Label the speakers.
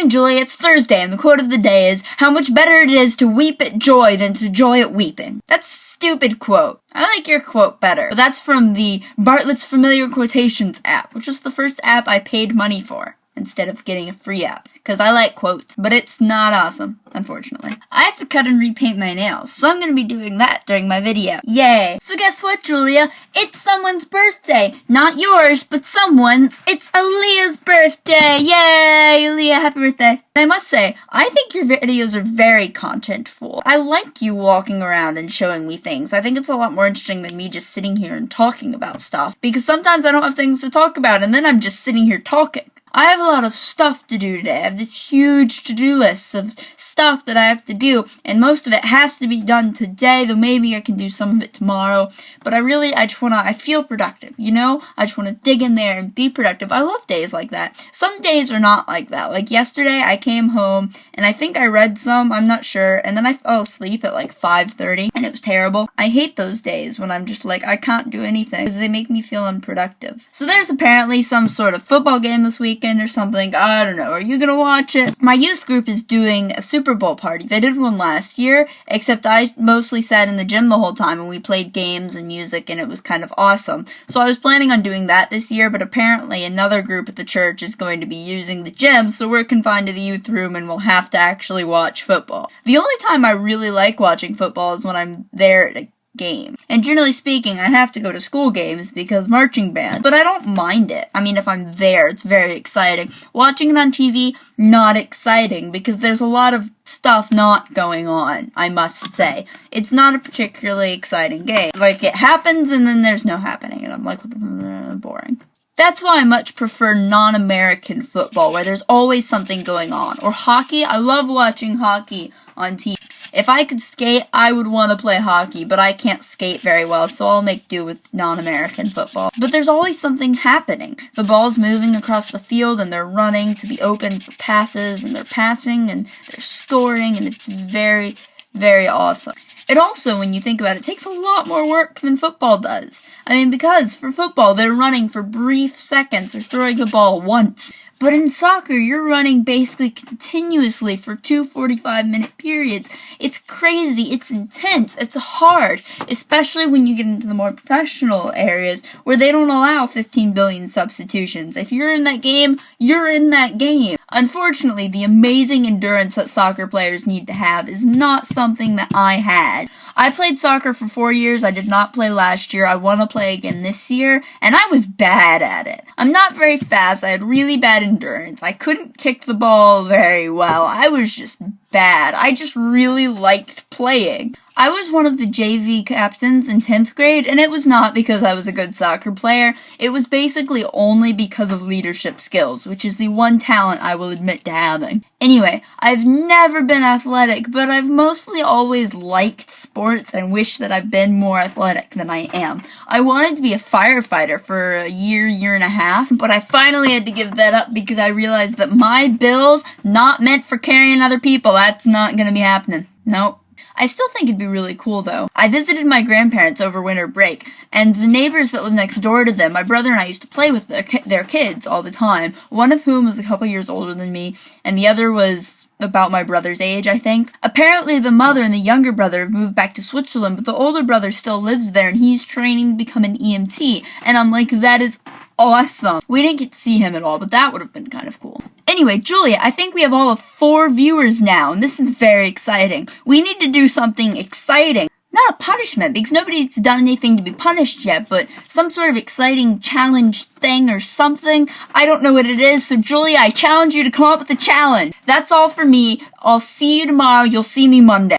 Speaker 1: morning, Julia, it's Thursday, and the quote of the day is, how much better it is to weep at joy than to joy at weeping. That's a stupid quote. I like your quote better. But that's from the Bartlett's Familiar Quotations app, which was the first app I paid money for, instead of getting a free app. Because I like quotes, but it's not awesome, unfortunately. I have to cut and repaint my nails, so I'm gonna be doing that during my video. Yay! So guess what, Julia? It's someone's birthday! Not yours, but someone's. It's Aaliyah's birthday! Yay! Aaliyah, happy birthday! And I must say, I think your videos are very contentful. I like you walking around and showing me things. I think it's a lot more interesting than me just sitting here and talking about stuff. Because sometimes I don't have things to talk about, and then I'm just sitting here talking. I have a lot of stuff to do today. I have this huge to-do list of stuff that I have to do, and most of it has to be done today, though maybe I can do some of it tomorrow. But I feel productive, you know? I just wanna dig in there and be productive. I love days like that. Some days are not like that. Like yesterday, I came home, and I think I read some, I'm not sure, and then I fell asleep at like 5:30, and it was terrible. I hate those days when I'm just like, I can't do anything, because they make me feel unproductive. So there's apparently some sort of football game this weekend, or something. I don't know. Are you gonna watch it? My youth group is doing a Super Bowl party. They did one last year, except I mostly sat in the gym the whole time and we played games and music and it was kind of awesome. So I was planning on doing that this year, but apparently another group at the church is going to be using the gym, so we're confined to the youth room and we'll have to actually watch football. The only time I really like watching football is when I'm there at a game. And generally speaking, I have to go to school games because marching band, but I don't mind it. I mean, if I'm there, it's very exciting. Watching it on TV, not exciting because there's a lot of stuff not going on, I must say. It's not a particularly exciting game. Like, it happens and then there's no happening, and I'm like, boring. That's why I much prefer non-American football, where there's always something going on. Or hockey, I love watching hockey on TV. If I could skate, I would want to play hockey, but I can't skate very well, so I'll make do with non-American football. But there's always something happening. The ball's moving across the field, and they're running to be open for passes, and they're passing, and they're scoring, and it's very, very awesome. It also, when you think about it, takes a lot more work than football does. I mean, because for football, they're running for brief seconds or throwing the ball once. But in soccer, you're running basically continuously for 2 45-minute periods. It's crazy, it's intense, it's hard, especially when you get into the more professional areas where they don't allow 15 billion substitutions. If you're in that game, you're in that game. Unfortunately, the amazing endurance that soccer players need to have is not something that I had. I played soccer for 4 years, I did not play last year, I want to play again this year, and I was bad at it. I'm not very fast, I had really bad endurance, I couldn't kick the ball very well, I was just bad. I just really liked playing. I was one of the JV captains in 10th grade, and it was not because I was a good soccer player. It was basically only because of leadership skills, which is the one talent I will admit to having. Anyway, I've never been athletic, but I've mostly always liked sports and wish that I've been more athletic than I am. I wanted to be a firefighter for a year and a half, but I finally had to give that up because I realized that my build, not meant for carrying other people, that's not gonna be happening. Nope. I still think it'd be really cool, though. I visited my grandparents over winter break, and the neighbors that live next door to them, my brother and I used to play with their kids all the time, one of whom was a couple years older than me, and the other was about my brother's age, I think. Apparently, the mother and the younger brother have moved back to Switzerland, but the older brother still lives there, and he's training to become an EMT, and I'm like, that is awesome. We didn't get to see him at all, but that would have been kind of cool. Anyway, Julia, I think we have all of 4 viewers now, and this is very exciting. We need to do something exciting. Not a punishment, because nobody's done anything to be punished yet, but some sort of exciting challenge thing or something. I don't know what it is, so Julia, I challenge you to come up with a challenge. That's all for me. I'll see you tomorrow. You'll see me Monday.